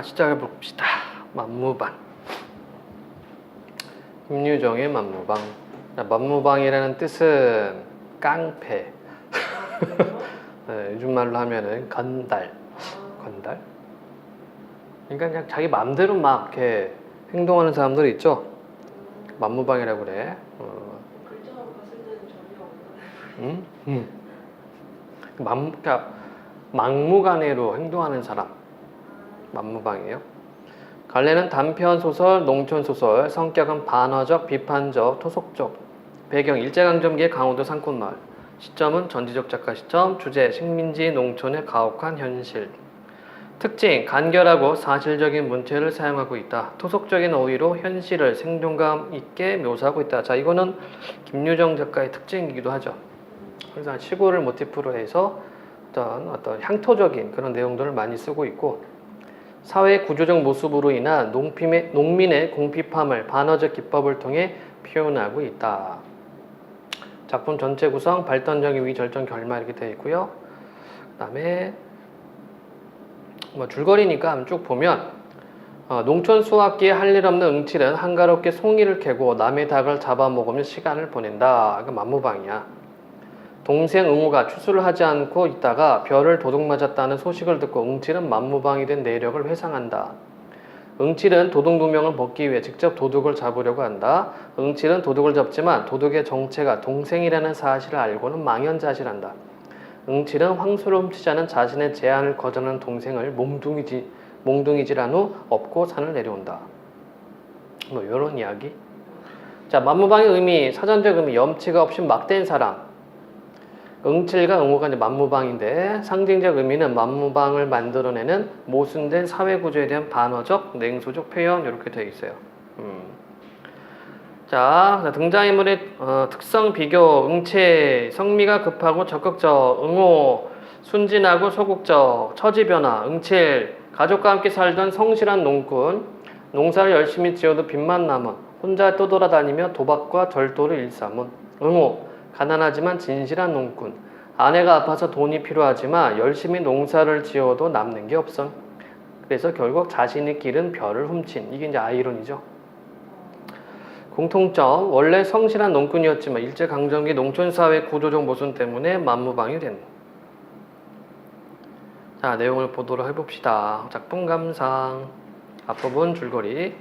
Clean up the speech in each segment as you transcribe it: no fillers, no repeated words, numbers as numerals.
시작해 봅시다. 만무방. 김유정의 만무방. 만무방이라는 뜻은 깡패. 네, 요즘 말로 하면은 건달. 그러니까 그냥 자기 마음대로 막 이렇게 행동하는 사람들 있죠. 만무방이라고 그래. 글자로 봤을 때는 전혀 없는. 그러니까 막무가내로 행동하는 사람. 만무방이에요. 갈래는 단편 소설, 농촌 소설, 성격은 반어적, 비판적, 토속적. 배경 일제강점기의 강원도 산골마을. 시점은 전지적 작가 시점, 주제 식민지 농촌의 가혹한 현실. 특징 간결하고 사실적인 문체를 사용하고 있다. 토속적인 어휘로 현실을 생동감 있게 묘사하고 있다. 자, 이거는 김유정 작가의 특징이기도 하죠. 그래서 시골을 모티프로 해서 어떤 향토적인 그런 내용들을 많이 쓰고 있고, 사회 구조적 모습으로 인한 농민의 공핍함을 반어적 기법을 통해 표현하고 있다. 작품 전체 구성, 발전적 위, 절정, 결말 이렇게 되어 있고요. 그 다음에 줄거리니까 쭉 보면 농촌 수확기에 할 일 없는 응칠은 한가롭게 송이를 캐고 남의 닭을 잡아먹으며 시간을 보낸다. 이거 만무방이야. 동생 응우가 추수를 하지 않고 있다가 별을 도둑 맞았다는 소식을 듣고 응칠은 만무방이 된 내력을 회상한다. 응칠은 도둑 누명을 벗기 위해 직접 도둑을 잡으려고 한다. 응칠은 도둑을 잡지만 도둑의 정체가 동생이라는 사실을 알고는 망연자실한다. 응칠은 황소를 훔치자는 자신의 제안을 거절하는 동생을 몽둥이질한 후 업고 산을 내려온다. 이런 이야기. 자, 만무방의 의미, 사전적 의미, 염치가 없이 막된 사람. 응칠과 응호가 이제 만무방인데, 상징적 의미는 만무방을 만들어내는 모순된 사회구조에 대한 반어적, 냉소적 표현 이렇게 되어 있어요. 자, 등장인물의 특성 비교. 응칠, 성미가 급하고 적극적. 응호, 순진하고 소극적. 처지 변화. 응칠, 가족과 함께 살던 성실한 농꾼. 농사를 열심히 지어도 빚만 남은 혼자 떠돌아다니며 도박과 절도를 일삼은. 응호, 가난하지만 진실한 농꾼. 아내가 아파서 돈이 필요하지만 열심히 농사를 지어도 남는 게 없음. 그래서 결국 자신이 기른 별을 훔친. 이게 이제 아이러니죠. 공통점, 원래 성실한 농꾼이었지만 일제강점기 농촌사회 구조적 모순 때문에 만무방이 된. 자, 내용을 보도록 해봅시다. 작품 감상. 앞부분 줄거리.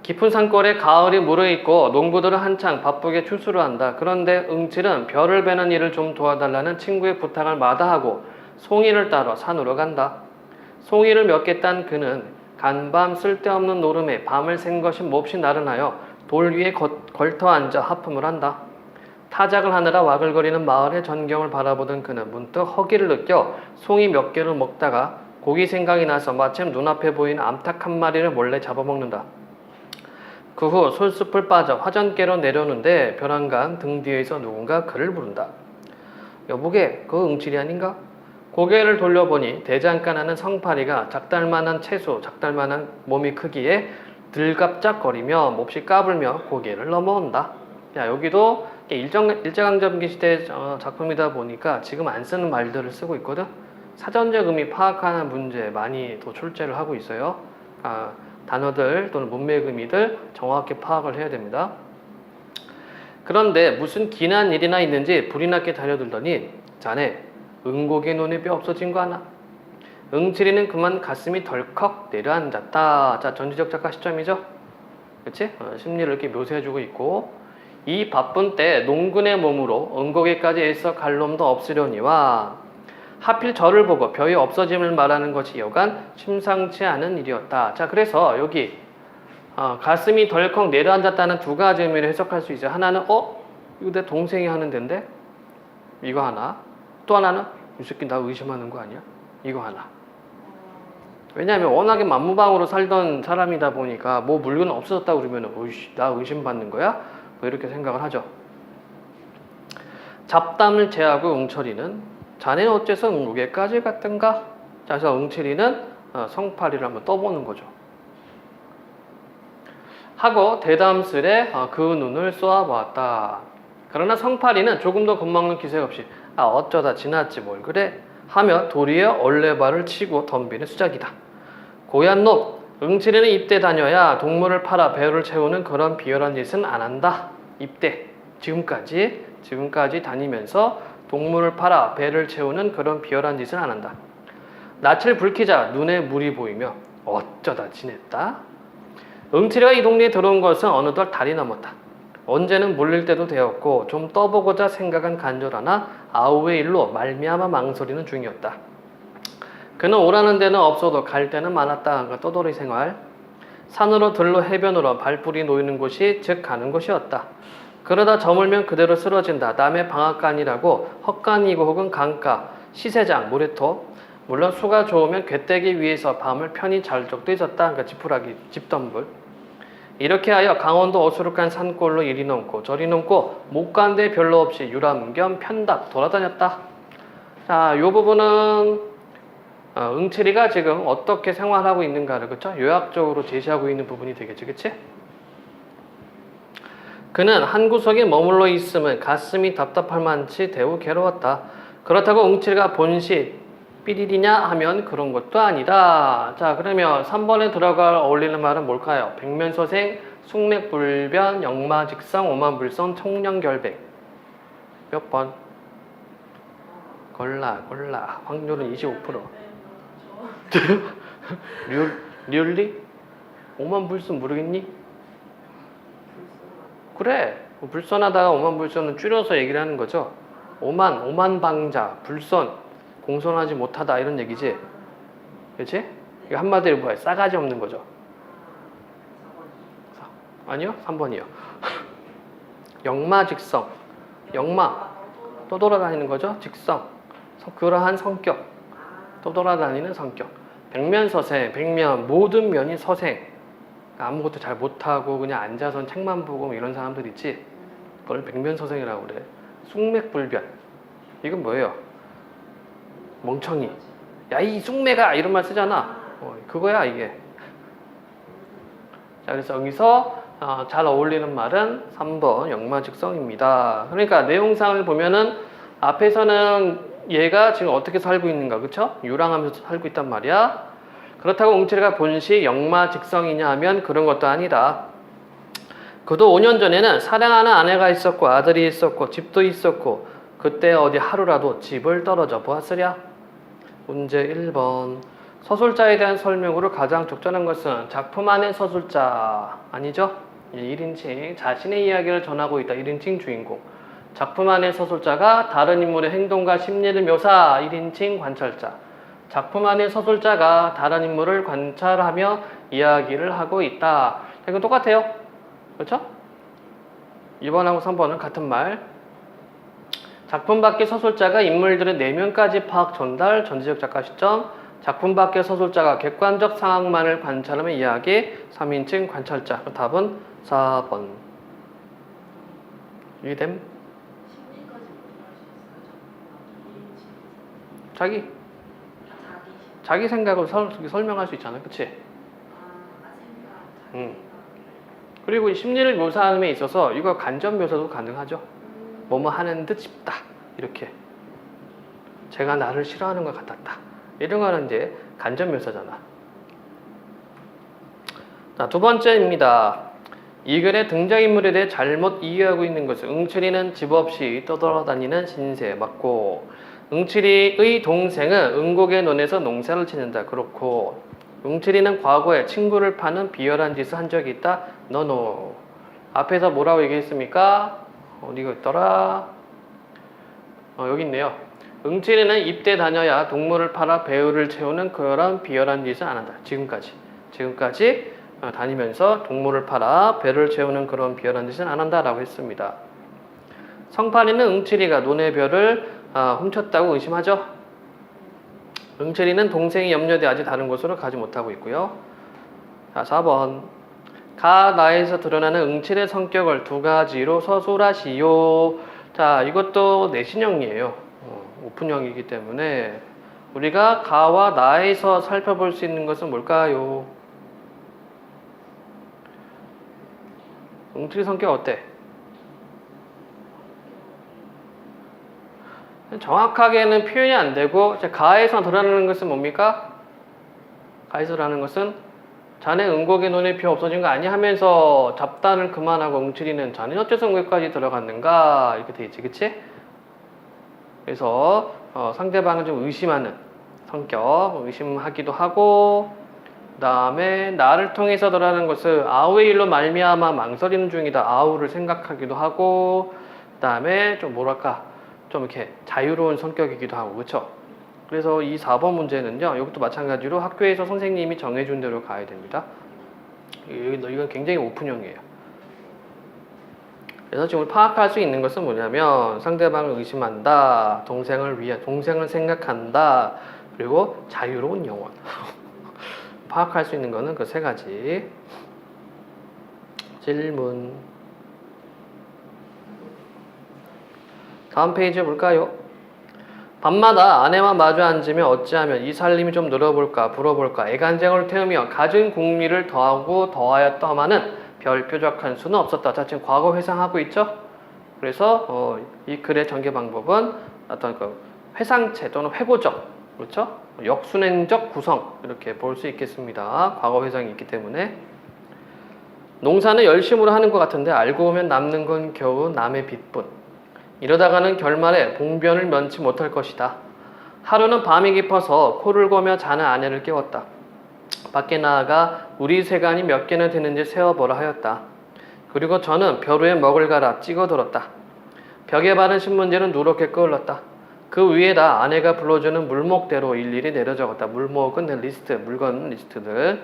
깊은 산골에 가을이 무르익고 농부들은 한창 바쁘게 추수를 한다. 그런데 응칠은 별을 베는 일을 좀 도와달라는 친구의 부탁을 마다하고 송이를 따러 산으로 간다. 송이를 몇 개 딴 그는 간밤 쓸데없는 노름에 밤을 샌 것이 몹시 나른하여 돌 위에 걸터 앉아 하품을 한다. 타작을 하느라 와글거리는 마을의 전경을 바라보던 그는 문득 허기를 느껴 송이 몇 개를 먹다가 고기 생각이 나서 마침 눈앞에 보이는 암탉 한 마리를 몰래 잡아먹는다. 그 후 솔숲을 빠져 화전께로 내려오는데 벼랑간 등 뒤에서 누군가 그를 부른다. 여보게, 그 응칠이 아닌가? 고개를 돌려보니 대장간하는 성파리가 작달만한 채소, 작달만한 몸이 크기에 들갑작거리며 몹시 까불며 고개를 넘어온다. 야, 여기도 일제강점기 시대 작품이다 보니까 지금 안 쓰는 말들을 쓰고 있거든. 사전적 의미 파악하는 문제 많이 더 출제를 하고 있어요. 단어들 또는 문맥 의미들 정확히 파악을 해야 됩니다. 그런데 무슨 기난 일이나 있는지 불이 났게 달려들더니 자네 응곡의 눈에 뼈 없어진 거 아나? 응칠이는 그만 가슴이 덜컥 내려앉았다. 자, 전지적 작가 시점이죠. 그치? 심리를 이렇게 묘사해주고 있고, 이 바쁜 때 농군의 몸으로 응곡에까지 애써 갈 놈도 없으려니와 하필 저를 보고 벼이 없어짐을 말하는 것이 여간 심상치 않은 일이었다. 자, 그래서 여기 가슴이 덜컥 내려앉았다는 두 가지 의미를 해석할 수 있어요. 하나는 이거 내 동생이 하는 데인데? 이거 하나. 또 하나는 이 새끼 나 의심하는 거 아니야? 이거 하나. 왜냐하면 워낙에 만무방으로 살던 사람이다 보니까 뭐 물건 없어졌다고 그러면 어이씨 나 의심받는 거야? 뭐 이렇게 생각을 하죠. 잡담을 제하고 응철이는 자네는 어째서 응무게까지 갔던가? 자, 그래서 응철이는 성파리를 한번 떠보는 거죠. 하고 대담스레 그 눈을 쏘아보았다. 그러나 성파리는 조금도 겁먹는 기색 없이 어쩌다 지났지 뭘 그래? 하며 도리에 얼레발을 치고 덤비는 수작이다. 고얀 놈, 응칠이는 입대 다녀야 동물을 팔아 배를 채우는 그런 비열한 짓은 안 한다. 입대, 지금까지 다니면서 동물을 팔아 배를 채우는 그런 비열한 짓은 안 한다. 낯을 붉히자 눈에 물이 보이며 어쩌다 지냈다. 응칠이가 이 동네에 들어온 것은 어느덧 달이 넘었다. 언제는 물릴 때도 되었고 좀 떠보고자 생각한 간절하나 아우의 일로 말미암아 망설이는 중이었다. 그는 오라는 데는 없어도 갈 데는 많았다. 떠돌이 생활. 산으로 들로 해변으로 발뿔이 놓이는 곳이 즉 가는 곳이었다. 그러다 저물면 그대로 쓰러진다. 남의 방앗간이라고 헛간이고 혹은 강가, 시세장, 모래토, 물론 수가 좋으면 궤떼기 위에서 밤을 편히 잘 적도 있었다. 그러니까 지푸라기, 집덤불. 이렇게 하여 강원도 어수룩한 산골로 이리 넘고 저리 넘고 못 간 데 별로 없이 유람 겸 편답 돌아다녔다. 자, 이 부분은 응칠이가 지금 어떻게 생활하고 있는가를 그쵸? 요약적으로 제시하고 있는 부분이 되겠지, 그치? 그는 한 구석에 머물러 있으면 가슴이 답답할 만치 대우 괴로웠다. 그렇다고 응칠이가 본시 삐리리냐 하면 그런 것도 아니다. 자, 그러면 3번에 들어갈 어울리는 말은 뭘까요? 백면소생, 숙맥불변, 역마직성, 오만불성, 청량결백. 몇 번? 골라. 확률은 25%. 리얼리? 오만불성 모르겠니? 그래. 불선하다가 오만불선은 줄여서 얘기를 하는 거죠. 오만방자, 불선, 공손하지 못하다 이런 얘기지. 그렇지? 이거 한마디로 뭐야? 싸가지 없는 거죠. 아니요? 3번이요. 역마직성. 역마. 떠돌아다니는 거죠. 직성. 그러한 성격. 떠돌아다니는 성격. 백면서생. 백면. 모든 면이 서생. 아무것도 잘 못하고 그냥 앉아서 책만 보고 뭐 이런 사람들 있지. 그걸 백면서생이라고 그래. 숙맥불변. 이건 뭐예요? 멍청이. 야, 이 쑥매가 이런 말 쓰잖아. 그거야 이게. 자, 그래서 여기서 잘 어울리는 말은 3번 역마직성입니다. 그러니까 내용상을 보면은 앞에서는 얘가 지금 어떻게 살고 있는가, 그쵸? 유랑하면서 살고 있단 말이야. 그렇다고 응칠이가 본시 역마직성이냐 하면 그런 것도 아니다. 그도 5년 전에는 사랑하는 아내가 있었고 아들이 있었고 집도 있었고 그때 어디 하루라도 집을 떨어져 보았으랴. 문제 1번. 서술자에 대한 설명으로 가장 적절한 것은 작품 안의 서술자 아니죠? 1인칭 자신의 이야기를 전하고 있다. 1인칭 주인공. 작품 안의 서술자가 다른 인물의 행동과 심리를 묘사. 1인칭 관찰자. 작품 안의 서술자가 다른 인물을 관찰하며 이야기를 하고 있다. 이건 똑같아요. 그렇죠? 2번하고 3번은 같은 말. 작품 밖의 서술자가 인물들의 내면까지 파악, 전달, 전지적 작가 시점. 작품 밖의 서술자가 객관적 상황만을 관찰하며 이야기. 3인칭 관찰자. 답은 4번. 이해됨? 심리까지 모두 할수 있어요. 자기 생각을 설명할 수 있잖아. 그치? 그리고 이 심리를 묘사하는 데 있어서 이거 간접 묘사도 가능하죠. 뭐뭐 하는 듯 싶다. 이렇게. 제가 나를 싫어하는 것 같았다. 이런 거는 이제 간접 묘사잖아. 자, 두 번째입니다. 이 글의 등장인물에 대해 잘못 이해하고 있는 것은 응칠이는 집 없이 떠돌아다니는 신세 맞고, 응칠이의 동생은 응곡의 논에서 농사를 짓는다. 그렇고, 응칠이는 과거에 친구를 파는 비열한 짓을 한 적이 있다. 노노. 앞에서 뭐라고 얘기했습니까? 어디가 있더라? 여기 있네요. 응칠이는 입대 다녀야 동물을 팔아 배우를 채우는 그런 비열한 짓을 안 한다. 지금까지 다니면서 동물을 팔아 배를 채우는 그런 비열한 짓은 안 한다라고 했습니다. 성판이는 응칠이가 논의 벼를 훔쳤다고 의심하죠. 응칠이는 동생이 염려되어 다른 곳으로 가지 못하고 있고요. 자, 4번. 가나에서 드러나는 응칠의 성격을 두 가지로 서술하시오. 자, 이것도 내신형이에요. 오픈형이기 때문에 우리가 가와 나에서 살펴볼 수 있는 것은 뭘까요? 응칠의 성격 어때? 정확하게는 표현이 안 되고 가에서 드러나는 것은 뭡니까? 가이스라는 것은 자네 응곡의 논의 필요 없어진 거 아니야 하면서 잡단을 그만하고 응치리는 자네 어째서 응곡까지 들어갔는가 이렇게 돼 있지, 그치? 그래서 상대방을 좀 의심하는 성격, 의심하기도 하고, 그 다음에 나를 통해서더라는 것을 아우의 일로 말미암아 망설이는 중이다. 아우를 생각하기도 하고, 그 다음에 좀 뭐랄까 좀 이렇게 자유로운 성격이기도 하고, 그렇죠? 그래서 이 4번 문제는요, 이것도 마찬가지로 학교에서 선생님이 정해준 대로 가야 됩니다. 이건 굉장히 오픈형이에요. 그래서 지금 파악할 수 있는 것은 뭐냐면 상대방을 의심한다, 동생을 생각한다, 그리고 자유로운 영혼. 파악할 수 있는 거는 그 세 가지. 질문. 다음 페이지 볼까요? 밤마다 아내와 마주 앉으며 어찌하면 이 살림이 좀 늘어볼까 불어볼까 애간장을 태우며 갖은 궁리를 더하고 더하였더만은 별 뾰족한 수는 없었다. 자, 지금 과거 회상하고 있죠? 그래서 이 글의 전개 방법은 어떤 그 회상체 또는 회고적, 그렇죠? 역순행적 구성 이렇게 볼 수 있겠습니다. 과거 회상이 있기 때문에. 농사는 열심으로 하는 것 같은데 알고 보면 남는 건 겨우 남의 빚뿐. 이러다가는 결말에 봉변을 면치 못할 것이다. 하루는 밤이 깊어서 코를 고며 자는 아내를 깨웠다. 밖에 나아가 우리 세간이 몇 개나 되는지 세어보라 하였다. 그리고 저는 벼 위에 먹을 갈아 찍어들었다. 벽에 바른 신문지는 누렇게 끄을렀다. 그 위에다 아내가 불러주는 물목대로 일일이 내려 적었다. 물목은 리스트, 물건 리스트들.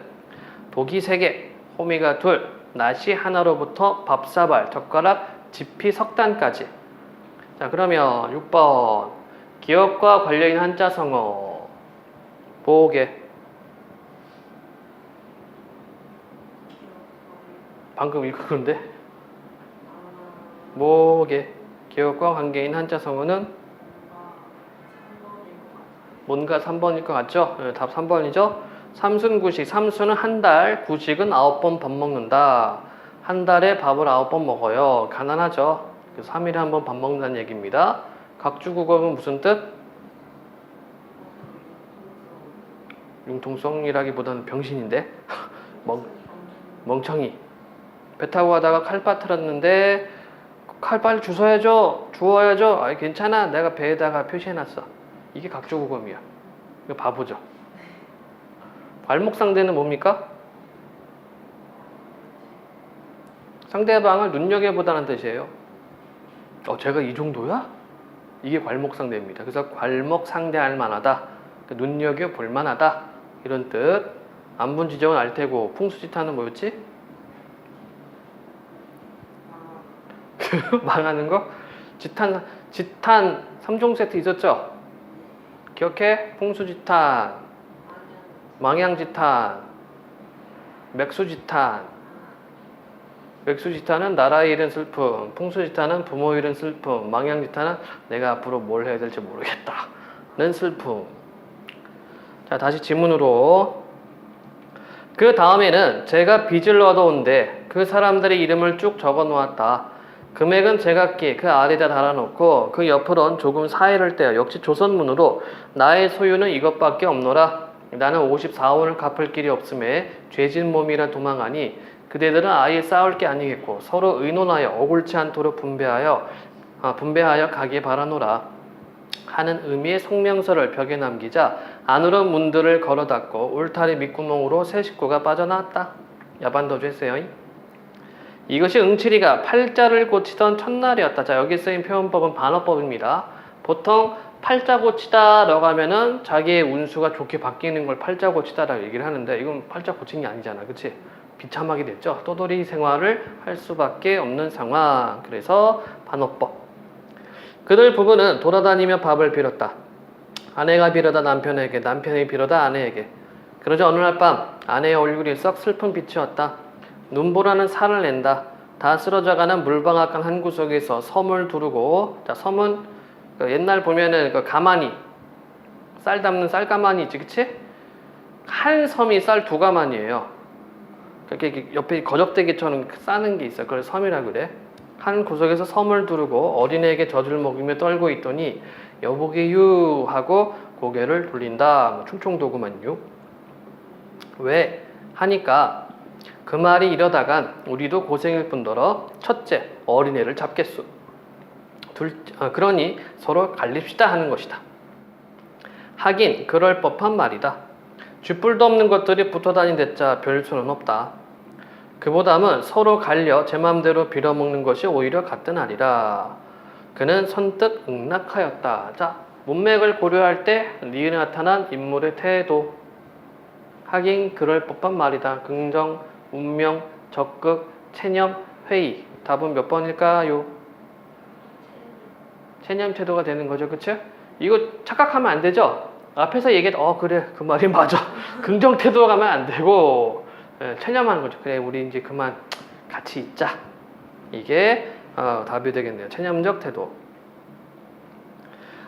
독이 3개, 호미가 2, 낫이 하나로부터 밥사발, 젓가락, 지피 석단까지. 자, 그러면 6번 기업과 관련인 한자성어 보게. 방금 읽었는데 뭐게? 기업과 관계인 한자성어는 뭔가 3번일 것 같죠? 네, 답 3번이죠? 삼순구식, 삼수는 한 달, 구식은 9번 밥 먹는다. 한 달에 밥을 9번 먹어요. 가난하죠? 3일에 한 번 밥 먹는다는 얘기입니다. 각주국어는 무슨 뜻? 융통성이라기보다는 병신인데 멍청이. 배 타고 가다가 칼바 틀었는데 칼 주워야죠. 아이 괜찮아, 내가 배에다가 표시해놨어. 이게 각주국어입니다. 이거 바보죠. 괄목상대는 뭡니까? 상대방을 눈여겨보다는 뜻이에요. 제가 이 정도야? 이게 괄목상대입니다. 그래서 괄목상대할 만하다, 눈여겨볼 만하다 이런 뜻. 안분 지정은 알테고, 풍수지탄은 뭐였지? 망하는 거? 지탄 3종 세트 있었죠? 기억해? 풍수지탄, 망향지탄, 맥수지탄. 맥수지탄은 나라 잃은 슬픔, 풍수지탄은 부모 잃은 슬픔, 망향지탄은 내가 앞으로 뭘 해야 될지 모르겠다는 슬픔. 자, 다시 지문으로. 그 다음에는 제가 빚을 얻어온데 그 사람들의 이름을 쭉 적어 놓았다. 금액은 제각기 그 아래다 달아놓고 그 옆으론 조금 사이를 떼어 역시 조선문으로 나의 소유는 이것밖에 없노라. 나는 54원을 갚을 길이 없음에 죄진 몸이라 도망하니 그대들은 아예 싸울 게 아니겠고 서로 의논하여 억울치 않도록 분배하여 가기 바라노라 하는 의미의 성명서를 벽에 남기자 안으로 문들을 걸어 닫고 울타리 밑구멍으로 세 식구가 빠져나왔다. 야반도주 했어요. 이것이 응치리가 팔자를 고치던 첫날이었다. 자, 여기 쓰인 표현법은 반어법입니다. 보통 팔자 고치다라고 하면은 자기의 운수가 좋게 바뀌는 걸 팔자 고치다라고 얘기를 하는데 이건 팔자 고친 게 아니잖아, 그치? 비참하게 됐죠. 떠돌이 생활을 할 수밖에 없는 상황. 그래서 반어법. 그들 부부는 돌아다니며 밥을 빌었다. 아내가 빌어다 남편에게, 남편이 빌어다 아내에게. 그러자 어느 날 밤 아내의 얼굴이 썩 슬픈 빛이었다. 눈보라는 살을 낸다. 다 쓰러져가는 물방앗간 한 구석에서 섬을 두르고, 자, 섬은 옛날 보면은 가마니, 쌀 담는 쌀가마니 있지, 그치? 한 섬이 쌀 2가마니예요. 이렇게 옆에 거적대기처럼 싸는 게 있어요. 그걸 섬이라 그래. 한 구석에서 섬을 두르고 어린애에게 젖을 먹이며 떨고 있더니 여보게유 하고 고개를 돌린다. 충청도구만요. 왜? 하니까 그 말이 이러다간 우리도 고생일 뿐더러 첫째 어린애를 잡겠소. 그러니 서로 갈립시다 하는 것이다. 하긴 그럴 법한 말이다. 쥐뿔도 없는 것들이 붙어다니댔자 별 수는 없다. 그보다는 서로 갈려 제 맘대로 빌어먹는 것이 오히려 같으나리라. 그는 선뜻 응낙하였다. 자, 문맥을 고려할 때 니은에 나타난 인물의 태도. 하긴 그럴 법한 말이다. 긍정, 운명, 적극, 체념, 회의. 답은 몇 번일까요? 체념 태도가 되는 거죠. 그쵸? 이거 착각하면 안 되죠? 앞에서 얘기했 그래 그 말이 맞아. 긍정 태도가 가면 안 되고 체념하는 거죠. 그래 우리 이제 그만 같이 있자. 이게 답이 되겠네요. 체념적 태도.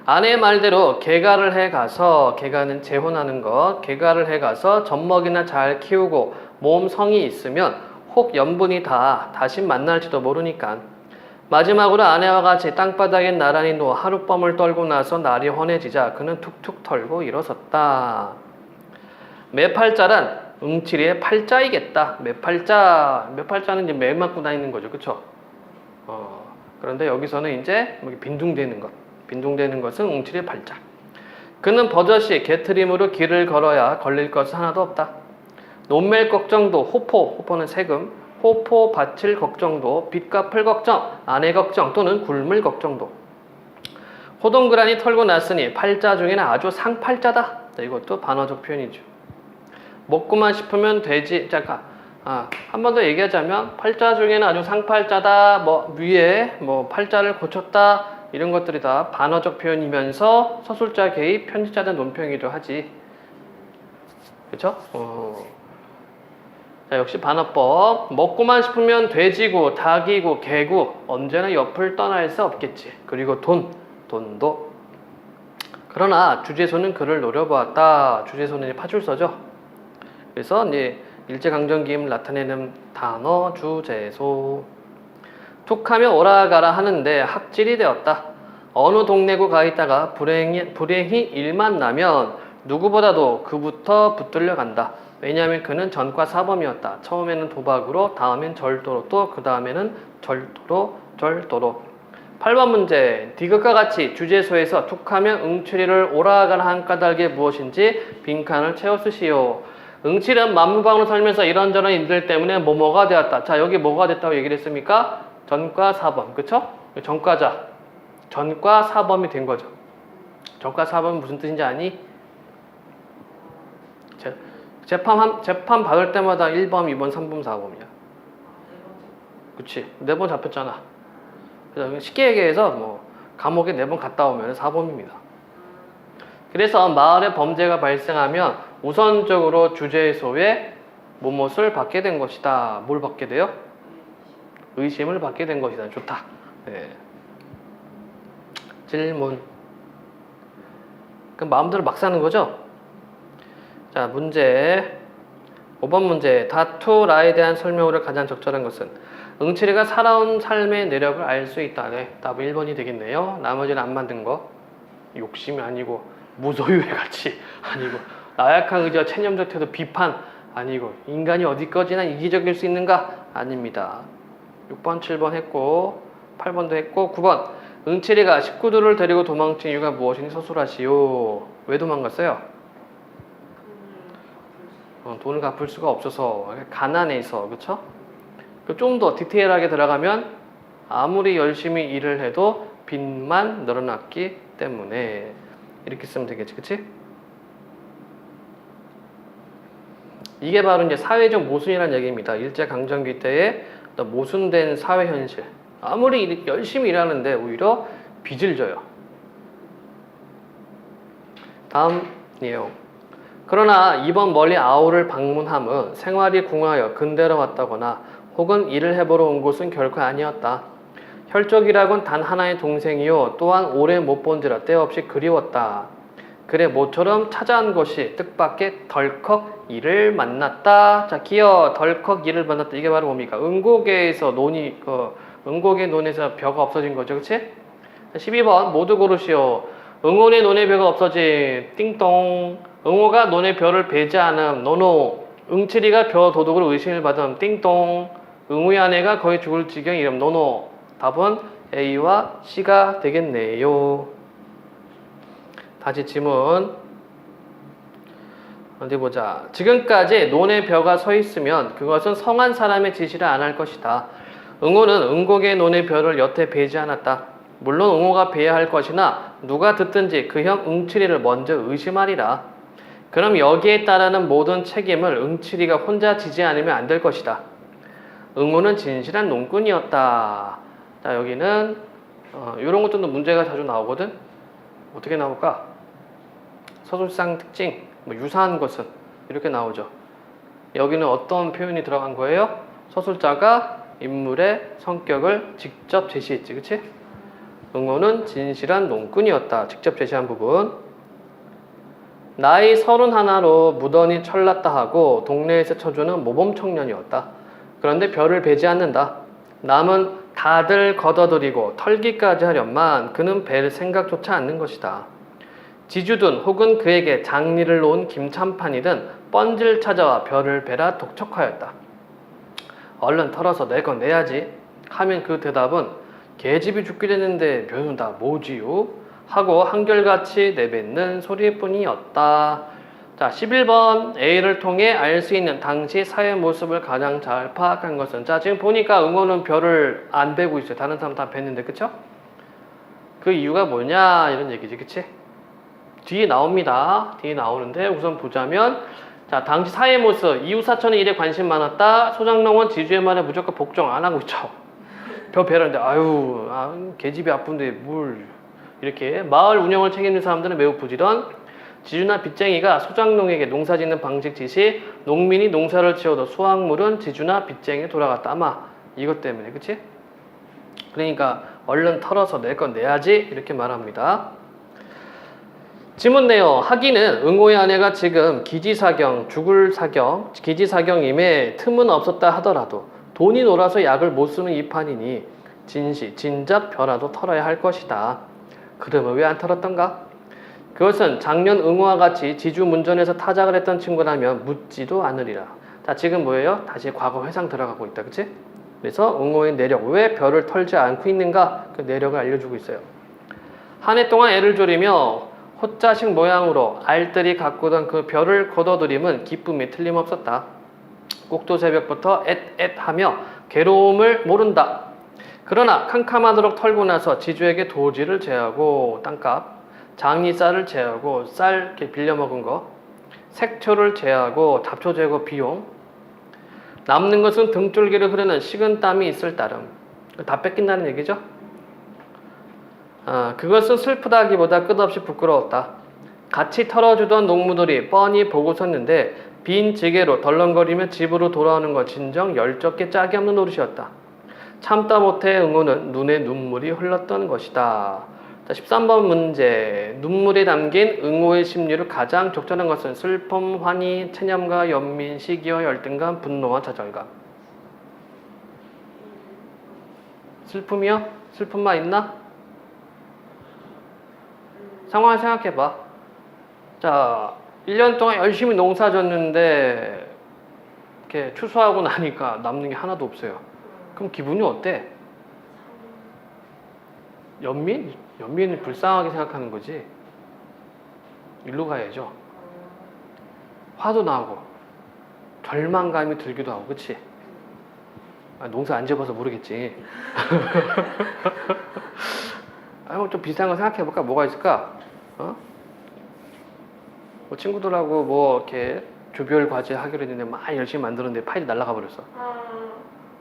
아내의 말대로 개가를 해가서, 개가는 재혼하는 것, 개가를 해가서 젖먹이나 잘 키우고 몸 성이 있으면 혹 연분이 다시 만날지도 모르니까. 마지막으로 아내와 같이 땅바닥에 나란히 누워 하룻밤을 떨고 나서 날이 환해지자 그는 툭툭 털고 일어섰다. 매팔자란 응칠이의 팔자이겠다. 매팔자는 이제 매 맞고 다니는 거죠. 그쵸? 그런데 여기서는 이제 빈둥대는 것. 빈둥대는 것은 웅칠의 팔자. 그는 버젓이 개트림으로 길을 걸어야 걸릴 것은 하나도 없다. 논멜 걱정도 호포는 세금, 호포 바칠 걱정도 빚 갚을 걱정, 아내 걱정 또는 굶을 걱정도. 호동그라니 털고 났으니 팔자 중에는 아주 상팔자다. 이것도 반어적 표현이죠. 먹고만 싶으면 되지. 잠깐. 한 번 더 얘기하자면 팔자 중에는 아주 상팔자다. 위에 팔자를 고쳤다. 이런 것들이 다 반어적 표현이면서 서술자 개입, 편집자된 논평이기도 하지. 그쵸? 자, 역시 반어법. 먹고만 싶으면 돼지고, 닭이고, 개고, 언제나 옆을 떠날 수 없겠지. 그리고 돈도. 그러나 주제소는 그를 노려보았다. 주제소는 파출서죠. 그래서 이제 일제강점기임을 나타내는 단어 주제소. 툭하며 오라가라 하는데 학질이 되었다. 어느 동네고 가 있다가 불행히 일만 나면 누구보다도 그부터 붙들려 간다. 왜냐하면 그는 전과 사범이었다. 처음에는 도박으로, 다음엔 절도로, 또 그 다음에는 절도로. 8번 문제. 디귿과 같이 주제소에서 툭하며 응추리를 오라가라 한 까닭이 무엇인지 빈칸을 채워 쓰시오. 응칠은 만무방으로 살면서 이런저런 일들 때문에 뭐가 되었다. 자, 여기 뭐가 됐다고 얘기를 했습니까? 전과 사범, 그쵸? 전과자, 전과 사범이 된 거죠. 전과 사범은 무슨 뜻인지 아니? 재판 받을 때마다 1범, 2번, 3범, 4범이야. 그치? 4번 잡혔잖아. 그래서 쉽게 얘기해서 감옥에 4번 갔다 오면 4범입니다. 그래서 마을에 범죄가 발생하면 우선적으로 주제소에 무엇을 받게 된 것이다. 뭘 받게 돼요? 의심을 받게 된 것이다. 좋다. 네. 질문. 그럼 마음대로 막 사는 거죠? 자, 문제. 5번 문제. 다투라에 대한 설명으로 가장 적절한 것은 응칠이가 살아온 삶의 내력을 알 수 있다. 네. 답은 1번이 되겠네요. 나머지는 안 만든 거. 욕심이 아니고 무소유의 가치 아니고 나약한 의지와 체념적 태도 비판 아니고 인간이 어디까지나 이기적일 수 있는가? 아닙니다. 6번, 7번 했고 8번도 했고 9번 응칠이가 식구들을 데리고 도망친 이유가 무엇이니 서술하시오. 왜 도망갔어요? 돈을 갚을 수가 없어서 가난해서. 그쵸? 좀 더 디테일하게 들어가면 아무리 열심히 일을 해도 빚만 늘어났기 때문에 이렇게 쓰면 되겠지. 그치? 이게 바로 이제 사회적 모순이라는 얘기입니다. 일제강점기 때의 모순된 사회 현실. 아무리 열심히 일하는데 오히려 빚을 져요. 다음 내용. 그러나 이번 멀리 아우를 방문함은 생활이 궁하여 근대로 왔다거나 혹은 일을 해보러 온 곳은 결코 아니었다. 혈족이라곤 단 하나의 동생이요 또한 오래 못 본지라 때없이 그리웠다. 그래 모처럼 찾아온 것이 뜻밖의 덜컥 이를 만났다. 자, 기어 덜컥 이를 만났다. 이게 바로 뭡니까? 응고개에서 응고개 논에서 벼가 없어진 거죠. 그치? 12번 모두 고르시오. 응원의 논의 벼가 없어진 띵동. 응호가 논의 벼를 베지 않음. 노노. 응칠이가 벼 도둑으로 의심을 받은 띵동. 응우의 아내가 거의 죽을 지경 이름 노노. 답은 A와 C가 되겠네요. 다시 지문 어디 보자. 지금까지 논의 벼가 서 있으면 그것은 성한 사람의 지시를 안 할 것이다. 응호는 응곡의 논의 벼를 여태 베지 않았다. 물론 응호가 베야 할 것이나 누가 듣든지 그 형 응칠이를 먼저 의심하리라. 그럼 여기에 따르는 모든 책임을 응칠이가 혼자 지지 않으면 안 될 것이다. 응호는 진실한 농꾼이었다. 자, 여기는 이런 것들도 문제가 자주 나오거든. 어떻게 나올까? 서술상 특징, 뭐 유사한 것은 이렇게 나오죠. 여기는 어떤 표현이 들어간 거예요? 서술자가 인물의 성격을 직접 제시했지, 그치? 응호는 진실한 농꾼이었다. 직접 제시한 부분. 나이 31로 무던히 철났다 하고 동네에서 쳐주는 모범 청년이었다. 그런데 별을 베지 않는다. 남은 다들 걷어들이고 털기까지 하련만 그는 벨 생각조차 않는 것이다. 지주든 혹은 그에게 장리를 놓은 김참판이든 뻔질 찾아와 별을 베라 독촉하였다. 얼른 털어서 내 건 내야지 하면 그 대답은 계집이 죽게 됐는데 별은 다 뭐지요? 하고 한결같이 내뱉는 소리뿐이었다. 자, 11번 A를 통해 알 수 있는 당시 사회 모습을 가장 잘 파악한 것은, 자, 지금 보니까 응호는 별을 안 베고 있어요. 다른 사람 다 뱄는데, 그쵸? 그 이유가 뭐냐 이런 얘기지, 그치? 뒤에 나옵니다. 뒤에 나오는데 우선 보자면, 자, 당시 사회 모습, 이웃사촌의 일에 관심 많았다. 소장농은 지주의 말에 무조건 복종 안 하고 있죠. 벼 베라는데 아유, 계집이 아픈데 뭘 이렇게. 마을 운영을 책임진 사람들은 매우 부지런. 지주나 빚쟁이가 소장농에게 농사짓는 방식 지시, 농민이 농사를 지어도 수확물은 지주나 빚쟁이에 돌아갔다. 아마 이것 때문에, 그치? 그러니까 얼른 털어서 낼 건 내야지 이렇게 말합니다. 지문 내용. 하기는 응호의 아내가 지금 기지사경, 죽을 사경, 기지사경임에 틈은 없었다 하더라도 돈이 놀아서 약을 못 쓰는 이 판이니 진작 벼라도 털어야 할 것이다. 그러면 왜 안 털었던가? 그것은 작년 응호와 같이 지주 문전에서 타작을 했던 친구라면 묻지도 않으리라. 자, 지금 뭐예요? 다시 과거 회상 들어가고 있다, 그치? 그래서 응호의 내력, 왜 벼를 털지 않고 있는가? 그 내력을 알려주고 있어요. 한 해 동안 애를 졸이며 호자식 모양으로 알뜰히 가꾸던 그 벼를 걷어들임은 기쁨이 틀림없었다. 꼭두 새벽부터 앳앳하며 괴로움을 모른다. 그러나 캄캄하도록 털고 나서 지주에게 도지를 제하고 땅값, 장리쌀을 제하고 쌀 이렇게 빌려 먹은 거, 색초를 제하고 잡초 제거 비용, 남는 것은 등줄기를 흐르는 식은땀이 있을 따름. 다 뺏긴다는 얘기죠. 그것은 슬프다기보다 끝없이 부끄러웠다. 같이 털어주던 농부들이 뻔히 보고 섰는데 빈 지게로 덜렁거리며 집으로 돌아오는 것 진정 열적게 짝이 없는 노릇이었다. 참다 못해 응호는 눈에 눈물이 흘렀던 것이다. 자, 13번 문제. 눈물에 담긴 응호의 심리를 가장 적절한 것은 슬픔, 환희, 체념과 연민, 시기와 열등감, 분노와 좌절감. 슬픔이요? 슬픔만 있나? 상황을 생각해봐. 자, 1년 동안 열심히 농사 졌는데 이렇게 추수하고 나니까 남는 게 하나도 없어요. 그럼 기분이 어때? 연민? 연민을 불쌍하게 생각하는 거지. 일로 가야죠. 화도 나고 절망감이 들기도 하고, 그치? 농사 안 지어봐서 모르겠지. 좀 비슷한 거 생각해볼까? 뭐가 있을까? 뭐 친구들하고 뭐 이렇게 조별 과제 하기로 했는데 막 열심히 만들었는데 파일이 날아가 버렸어.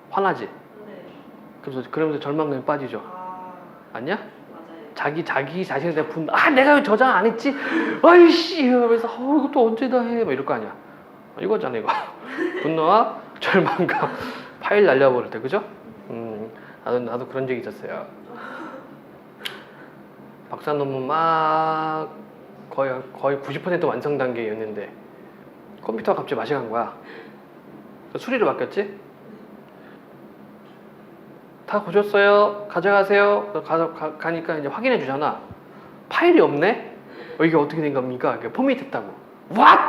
화나지? 네. 그러면서 절망감이 빠지죠. 아니야? 맞아요. 자기 자신에 대한 분노. 내가 왜 저장 안 했지? 아이씨! 하면서 이거 또 언제 다 해? 막 이럴 거 아니야. 이거잖아, 이거. 분노와 절망감. 파일 날려버릴 때, 그죠? 나도 그런 적이 있었어요. 박사 논문 막 거의 90% 완성 단계였는데 컴퓨터가 갑자기 맛이 간 거야. 수리를 맡겼지? 다 고쳤어요. 가져가세요. 가니까 이제 확인해 주잖아. 파일이 없네? 이게 어떻게 된 겁니까? 포맷했다고. What?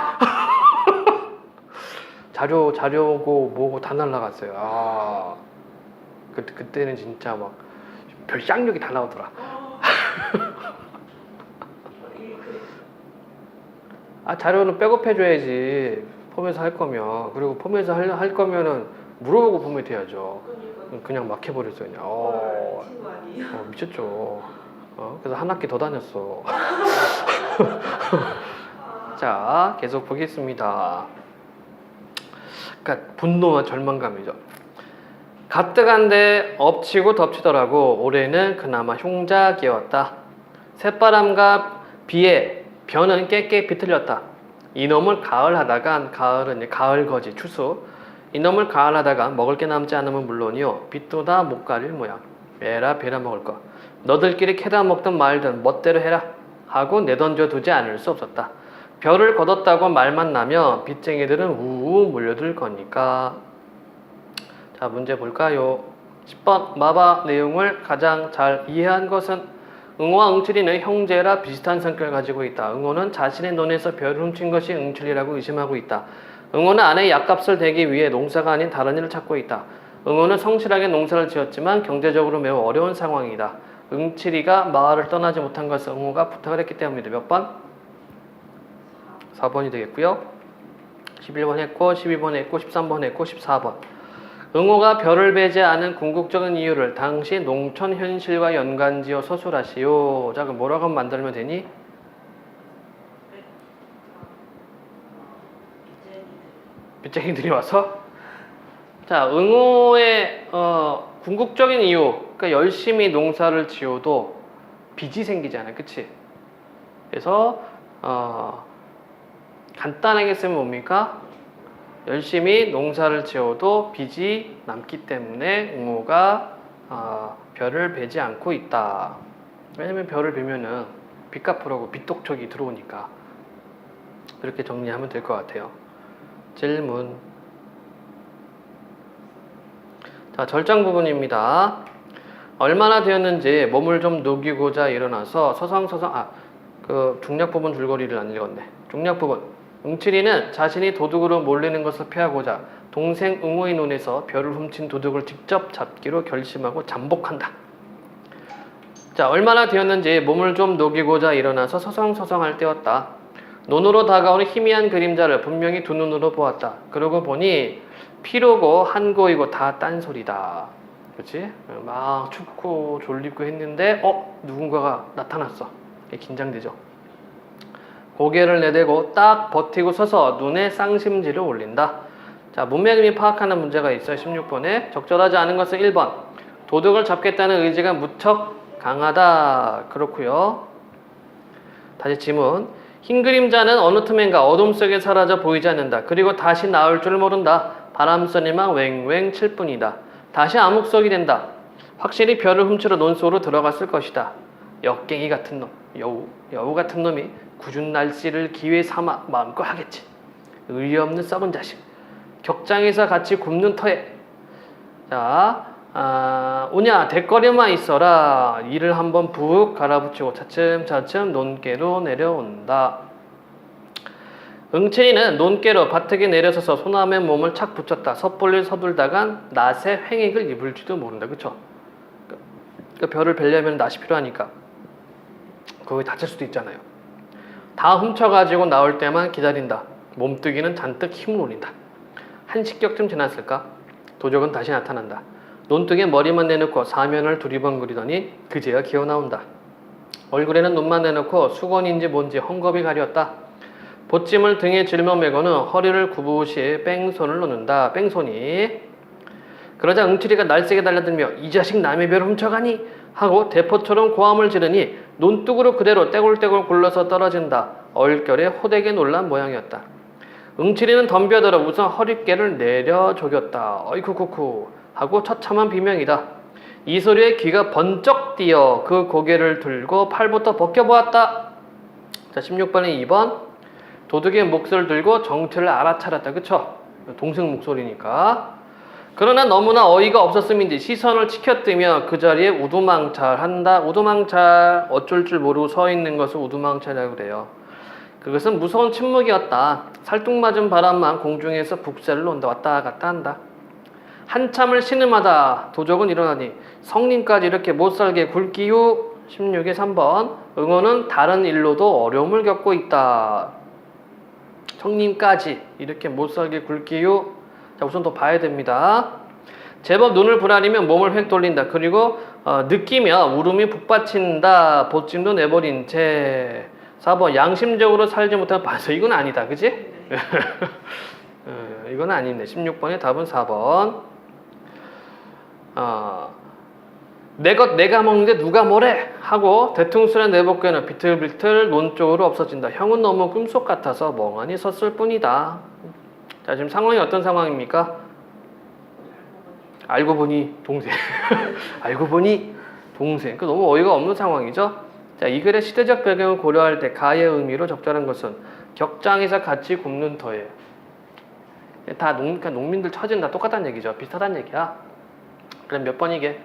자료고 뭐고 다 날라갔어요. 아, 그때는 진짜 막 별 쌍욕이 다 나오더라. 아, 자료는 백업해줘야지. 포맷을 할 거면. 그리고 포맷을 할 거면은 물어보고 포맷해야죠. 그냥 막 해버렸어요. 그냥. 친구 아니에요? 미쳤죠. 그래서 한 학기 더 다녔어. 자, 계속 보겠습니다. 그러니까 분노와 절망감이죠. 가뜩한데 엎치고 덮치더라고. 올해는 그나마 흉작이었다. 새바람과 비에 벼는 깨깨 비틀렸다. 이놈을 가을하다간, 가을은 이제 가을거지 추수. 이놈을 가을하다가 먹을 게 남지 않으면 물론이요, 빚도다 못 가릴 모양. 에라 베라 먹을 거. 너들끼리 캐다 먹든 말든 멋대로 해라 하고 내던져 두지 않을 수 없었다. 벼를 거뒀다고 말만 나면 빚쟁이들은 우우 몰려들 거니까. 자, 문제 볼까요? 10번 마바 내용을 가장 잘 이해한 것은 응호와 응칠이는 형제라 비슷한 성격을 가지고 있다. 응호는 자신의 논에서 벼를 훔친 것이 응칠이라고 의심하고 있다. 응호는 아내의 약값을 대기 위해 농사가 아닌 다른 일을 찾고 있다. 응호는 성실하게 농사를 지었지만 경제적으로 매우 어려운 상황이다. 응칠이가 마을을 떠나지 못한 것은 응호가 부탁을 했기 때문이다. 몇 번? 4번이 되겠고요. 11번 했고, 12번 했고, 13번 했고, 14번. 응호가 벼를 베지 않은 궁극적인 이유를 당시 농촌 현실과 연관지어 서술하시오. 자, 그럼 뭐라고 하면 만들면 되니? 빚쟁이들이 와서? 자, 응호의 궁극적인 이유, 그러니까 열심히 농사를 지어도 빚이 생기잖아요. 그치? 그래서 간단하게 쓰면 뭡니까? 열심히 농사를 지어도 빚이 남기 때문에 응호가 벼를 베지 않고 있다. 왜냐면 벼를 베면은 빚 갚으라고 빚독촉이 들어오니까. 이렇게 정리하면 될 것 같아요. 질문. 자, 절장 부분입니다. 얼마나 되었는지 몸을 좀 녹이고자 일어나서 그 중략 부분 줄거리를 안 읽었네. 중략 부분. 응칠이는 자신이 도둑으로 몰리는 것을 피하고자 동생 응호의 논에서 벼를 훔친 도둑을 직접 잡기로 결심하고 잠복한다. 자, 얼마나 되었는지 몸을 좀 녹이고자 일어나서 서성서성할 때였다. 논으로 다가오는 희미한 그림자를 분명히 두 눈으로 보았다. 그러고 보니 피로고 한고이고 다 딴소리다. 그렇지? 막 춥고 졸립고 했는데 누군가가 나타났어. 긴장되죠. 고개를 내대고 딱 버티고 서서 눈에 쌍심지를 올린다. 자, 문맥이 파악하는 문제가 있어요. 16번에 적절하지 않은 것은 1번. 도둑을 잡겠다는 의지가 무척 강하다. 그렇고요. 다시 지문. 흰 그림자는 어느 틈엔가 어둠 속에 사라져 보이지 않는다. 그리고 다시 나올 줄 모른다. 바람소리만 웽웽 칠 뿐이다. 다시 암흑속이 된다. 확실히 벼를 훔치러 논 속으로 들어갔을 것이다. 역갱이 같은 놈, 여우 같은 놈이 굳은 날씨를 기회 삼아 마음껏 하겠지. 의리 없는 썩은 자식. 격장에서 같이 굽는 터에. 자, 오냐 대거리만 있어라. 이를 한번 푹 갈아붙이고 차츰차츰 논께로 내려온다. 응칠이는 논께로 바닥에 내려서서 소나무에 몸을 착 붙였다. 섣불리 서둘다간 낫의 횡액을 입을지도 모른다. 그쵸? 그러니까 벼를 베려면 낫이 필요하니까 거기 다칠 수도 있잖아요. 다 훔쳐가지고 나올 때만 기다린다. 몸뚱이는 잔뜩 힘을 올린다. 한 식격쯤 지났을까? 도적은 다시 나타난다. 논둑에 머리만 내놓고 사면을 두리번거리더니 그제야 기어나온다. 얼굴에는 눈만 내놓고 수건인지 뭔지 헝겊이 가렸다. 보찜을 등에 짊어매고는 허리를 굽으시 뺑손을 놓는다. 뺑손이. 그러자 응칠이가 날쌔게 달려들며 이 자식 남의 벼를 훔쳐가니? 하고 대포처럼 고함을 지르니 논둑으로 그대로 떼굴떼굴 굴러서 떨어진다. 얼결에 호되게 놀란 모양이었다. 응칠이는 덤벼들어 우선 허리깨를 내려조겼다. 어이쿠쿠쿠 하고 처참한 비명이다. 이 소리에 귀가 번쩍 뛰어 그 고개를 들고 팔부터 벗겨보았다. 자, 16번에 2번. 도둑의 몫을 들고 정체를 알아차렸다. 그쵸? 동생 목소리니까. 그러나 너무나 어이가 없었음인지 시선을 치켜뜨며 그 자리에 우두망찰한다. 우두망찰, 어쩔 줄 모르고 서 있는 것을 우두망찰이라고 그래요. 그것은 무서운 침묵이었다. 살뚱맞은 바람만 공중에서 북새를 논다. 왔다 갔다 한다. 한참을 신음하다 도적은 일어나니 성님까지 이렇게 못살게 굴기유. 16의 3번. 응호는 다른 일로도 어려움을 겪고 있다. 성님까지 이렇게 못살게 굴기유. 자, 우선 더 봐야 됩니다. 제법 눈을 부라리면 몸을 획 돌린다. 그리고 느끼며 울음이 북받친다. 보찜도 내버린 채. 4번. 양심적으로 살지 못한 반서. 이건 아니다. 그지? 이건 아니네. 16번의 답은 4번. 내 것 내가 먹는데 누가 뭐래? 하고 대퉁술의 내복귀는 비틀비틀 논 쪽으로 없어진다. 형은 너무 꿈속 같아서 멍하니 섰을 뿐이다. 자, 지금 상황이 어떤 상황입니까? 알고 보니 동생. 알고 보니 동생. 그 너무 어이가 없는 상황이죠. 자, 이 글의 시대적 배경을 고려할 때 가의 의미로 적절한 것은 격장에서 같이 굽는 터예요. 다 그러니까 농민들 처지는 다 똑같다는 얘기죠. 비슷하다는 얘기야. 그럼 몇 번이게?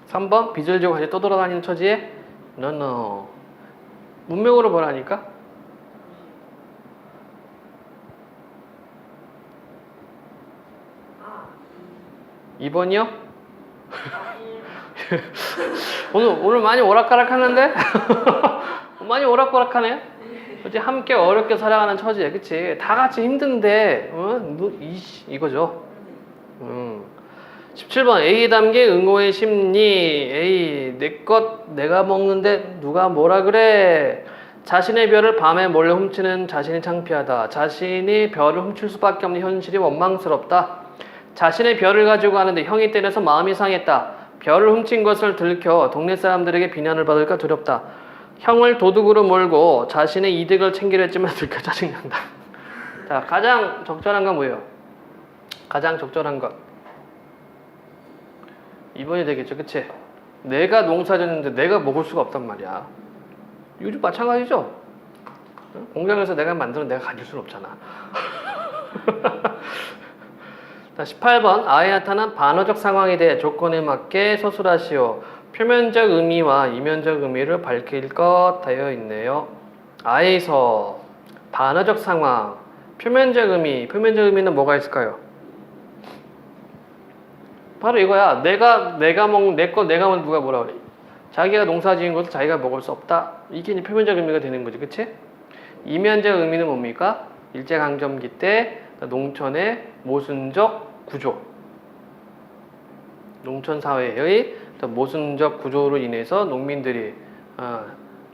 3번. 빚을 지고 같이 떠돌아다니는 처지에? No. 문맥으로 보라니까? 아, 2번이요? 오늘 많이 오락가락하는데? 많이 오락가락하네? 그치? 함께 어렵게 살아가는 처지에, 그치? 다 같이 힘든데, 이거죠. 17번. A 담기 응호의 심리. A. 내 것 내가 먹는데 누가 뭐라 그래? 자신의 별을 밤에 몰래 훔치는 자신이 창피하다. 자신이 별을 훔칠 수밖에 없는 현실이 원망스럽다. 자신의 별을 가지고 가는데 형이 때려서 마음이 상했다. 별을 훔친 것을 들켜 동네 사람들에게 비난을 받을까 두렵다. 형을 도둑으로 몰고 자신의 이득을 챙기려 했지만 들켜 짜증난다. 자, 가장 적절한 건 뭐예요? 가장 적절한 것 2번이 되겠죠. 그치? 내가 농사 졌는데 내가 먹을 수가 없단 말이야. 이거 좀 마찬가지죠? 공장에서 내가 만들어 내가 가질 수는 없잖아. 자, 18번. 아에 나타난 반어적 상황에 대해 조건에 맞게 서술하시오. 표면적 의미와 이면적 의미를 밝힐 것 되어 있네요. 아에서 반어적 상황, 표면적 의미. 표면적 의미는 뭐가 있을까요? 바로 이거야. 내 거 내가 먹는 누가 뭐라 그래? 자기가 농사 지은 것을 자기가 먹을 수 없다. 이게 이제 표면적 의미가 되는 거지. 그치? 이면적 의미는 뭡니까? 일제강점기 때 농촌의 모순적 구조. 농촌 사회의 모순적 구조로 인해서 농민들이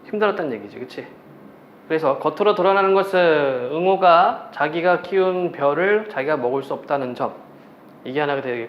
힘들었다는 얘기지. 그치? 그래서 겉으로 드러나는 것은 응호가 자기가 키운 벼를 자기가 먹을 수 없다는 점. 이게 하나가 되겠고